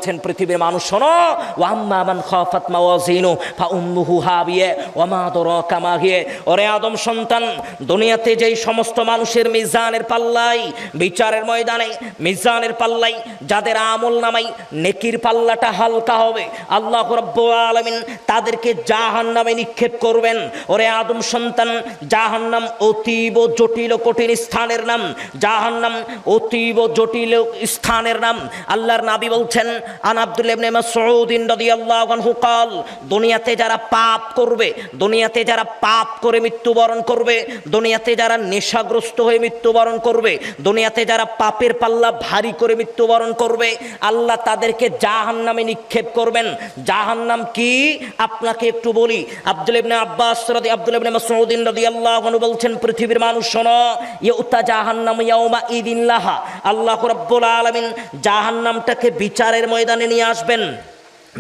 বলছেন পৃথিবীর মানুষ শোনো, ওয়া আম্মা মান খাফাত মাওয়াজিনু ফাউম্মুহু হাবিয়া ওয়া মা আদরাকা মা হিয়া। ওরে আদম সন্তান, দুনিয়াতে যেই সমস্ত মানুষের মিজানের পাল্লাই, বিচারের ময়দানে মিজানের পাল্লাই যাদের আমল নামাই নেকির পাল্লাটা হালকা হবে, আল্লাহ রাব্বুল আলামিন তাদেরকে জাহান্নামে নিক্ষেপ করবেন। ওরে আদম সন্তান, জাহান্নাম অতীব জটিল কঠিন স্থানের নাম, জাহান্নাম অতীব জটিল স্থানের নাম। আল্লাহর নবী বলছেন, আন আব্দুল্লাহ ইবনে মাসউদ রাদিয়াল্লাহু আনহু قال, দুনিয়াতে যারা পাপ করবে, দুনিয়াতে যারা পাপ করে মৃত্যুবরণ করবে, দুনিয়াতে যারা নেশাগ্রস্ত হয়ে মৃত্যুবরণ করবে, দুনিয়াতে যারা পাপের পাল্লা ভারী করে মৃত্যুবরণ করবে, আল্লাহ তাদেরকে জাহান্নামে নিক্ষেপ করবেন। জাহান্নাম কি আপনাকে একটু বলি। আব্দুল্লাহ ইবনে আব্বাস আব্দুল্লাহ ইবনে মাসউদ রাদিয়াল্লাহু আনহু বলছেন, পৃথিবীর মানুষ শোনো, ইউতা জাহান্নাম ইয়াউমা ইদিন লাহা, আল্লাহ রাব্বুল আলামিন জাহান্নামটাকে বিচারের ময়দানে নিয়ে আসবেন।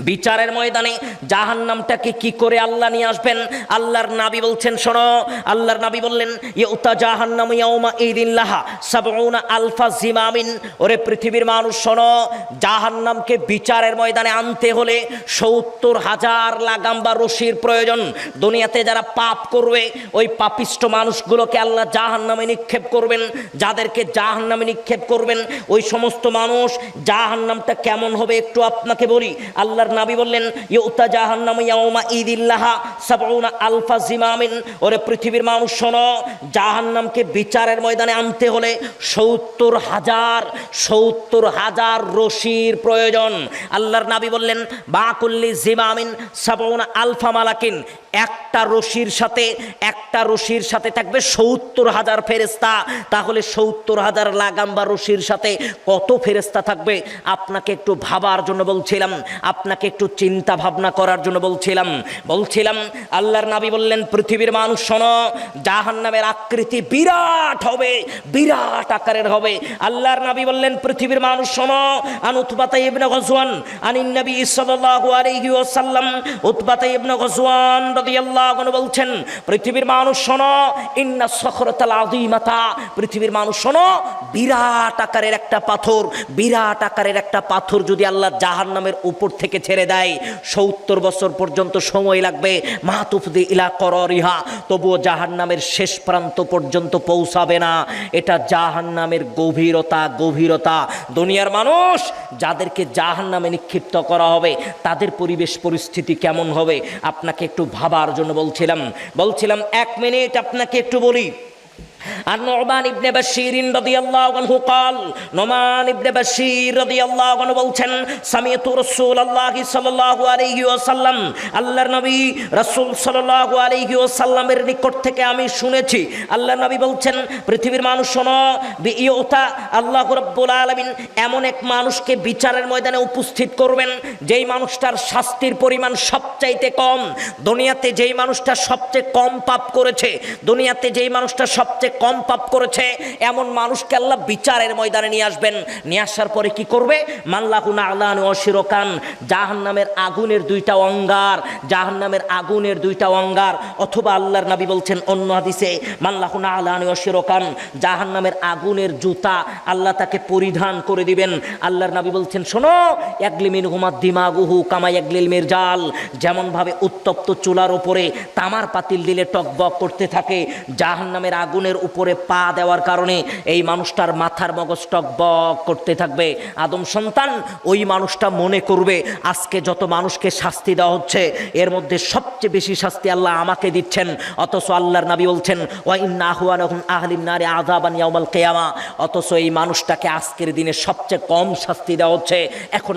বিচারের ময়দানে জাহান্নামটাকে কি করে আল্লাহ নিয়ে আসবেন? আল্লাহর নবী বলছেন শোনো, আল্লাহর নবী বললেন, ইউতা জাহান্নাম ইয়াউমা ইদিন লাহা সাবউনা আলফা জিমামিন। ওরে পৃথিবীর মানুষ শোনো, জাহান্নামকে বিচারের ময়দানে আনতে হলে ৭০,০০০ লাগাম বা রশির প্রয়োজন। দুনিয়াতে যারা পাপ করবে, ওই পাপিষ্ট মানুষগুলোকে আল্লাহ জাহান্নামে নিক্ষেপ করবেন। যাদেরকে জাহান্নামে নিক্ষেপ করবেন, ওই সমস্ত মানুষ, জাহান্নামটা কেমন হবে একটু আপনাকে বলি। আল্লাহর নবী বললেন, ইউতা জাহান্নাম ইয়াউমা ইদিন লাহা সাবউনা আলফা জিমামিন। ওরে পৃথিবীর মানুষ শোনো, জাহান্নামকে বিচারের ময়দানে আনতে হলে ৭০,০০০ রশির প্রয়োজন। আল্লাহর নবী বললেন, বা কুল্লি জিমামিন সাবউনা আলফা মালাকিন। একটা রশির সাথে থাকবে ৭০,০০০ ফেরেশতা। তাহলে ৭০,০০০ লাগাম বা রশির সাথে কত ফেরেশতা থাকবে? আপনাকে একটু ভাবার জন্য বলছিলাম, আপনাকে একটু চিন্তা ভাবনা করার জন্য বলছিলাম। আল্লাহর নবী বললেন, পৃথিবীর মানুষ শোনো, জাহান্নামের আকৃতি বিরাট হবে, বিরাট আকারের হবে। আল্লাহর নবী বললেন, পৃথিবীর মানুষ শোনো, আন উতবাতা ইবনে গজওয়ান আনিন নবী সাল্লাল্লাহু আলাইহি ওয়াসাল্লাম, উতবাতা ইবনে গজওয়ান রাদিয়াল্লাহু আনহু বলছেন, পৃথিবীর মানুষ শোনো, ইন্না সখরাতাল আযীমাতা, পৃথিবীর মানুষ শোনো, বিরাট আকারের একটা পাথর যদি আল্লাহ জাহান্নামের উপর থেকে ছেড়ে দেয়, ৭০ বছর পর্যন্ত সময় লাগবে, মাতুফদি ইলা কররিহা, তবুও জাহান্নামের শেষ প্রান্ত পর্যন্ত পৌঁছাবে না। এটা জাহান্নামের গভীরতা। দুনিয়ার মানুষ যাদেরকে জাহান্নামে নিক্ষিপ্ত করা হবে, তাদের পরিবেশ পরিস্থিতি কেমন হবে আপনাকে একটু ভাবার জন্য বলছিলাম। ১ মিনিট আপনাকে একটু বলি। আর নু'মান ইবনে বাশীর রাদিয়াল্লাহু আনহু قال, নু'মান ইবনে বাশীর রাদিয়াল্লাহু আনহু বলছেন, সামি'তু রাসূলুল্লাহি সাল্লাল্লাহু আলাইহি ওয়াসাল্লাম, আল্লাহর নবী রাসূল সাল্লাল্লাহু আলাইহি ওয়াসাল্লামের নিকট থেকে আমি শুনেছি, আল্লাহর নবী বলছেন, পৃথিবীর মানুষ শোনো, বিইউতা, আল্লাহ রাব্বুল আলামিন এমন এক মানুষকে বিচারের ময়দানে উপস্থিত করবেন, যেই মানুষটার শাস্তির পরিমাণ সবচাইতে কম। দুনিয়াতে যেই মানুষটা সবচেয়ে কম পাপ করেছে, দুনিয়াতে যেই মানুষটা সবচেয়ে কম পাপ করেছে, এমন মানুষকে আল্লাহ বিচারের ময়দানে নিয়ে আসবেন। নিয়ে আসার পরে কি করবে? মাল্লাহু না'লান ওয়া শিরকান, জাহান্নামের আগুনের 2টা অঙ্গার, জাহান্নামের আগুনের 2টা অঙ্গার। অথবা আল্লাহর নবী বলছেন অন্য হাদিসে, মাল্লাহু না'লান ওয়া শিরকান, জাহান্নামের আগুনের জুতা আল্লাহ তাকে পরিধান করে দিবেন। আল্লাহর নবী বলছেন শোনো, ইয়াগলিমিন হুমাদ দিমাগুহু কামা ইয়াগলিল মিরজাল, যেমন ভাবে উত্তপ্ত চুলার উপরে তামার পাতিল দিলে টকবক করতে থাকে, জাহান্নামের আগুনের উপরে পা দেওয়ার কারণে এই মানুষটার মাথার মগজ টকবক করতে থাকবে। আদম সন্তান, ওই মানুষটা মনে করবে আজকে যত মানুষকে শাস্তি দেওয়া হচ্ছে, এর মধ্যে সবচেয়ে বেশি শাস্তি আল্লাহ আমাকে দিচ্ছেন। অথচ আল্লাহর নবী বলছেন, ওয়া ইন্না আহওয়ানাহুম আহলিন নারি আযাবান ইয়াউমাল কিয়ামা, অথচ এই মানুষটাকে আজকের দিনে সবচেয়ে কম শাস্তি দেওয়া হচ্ছে। এখন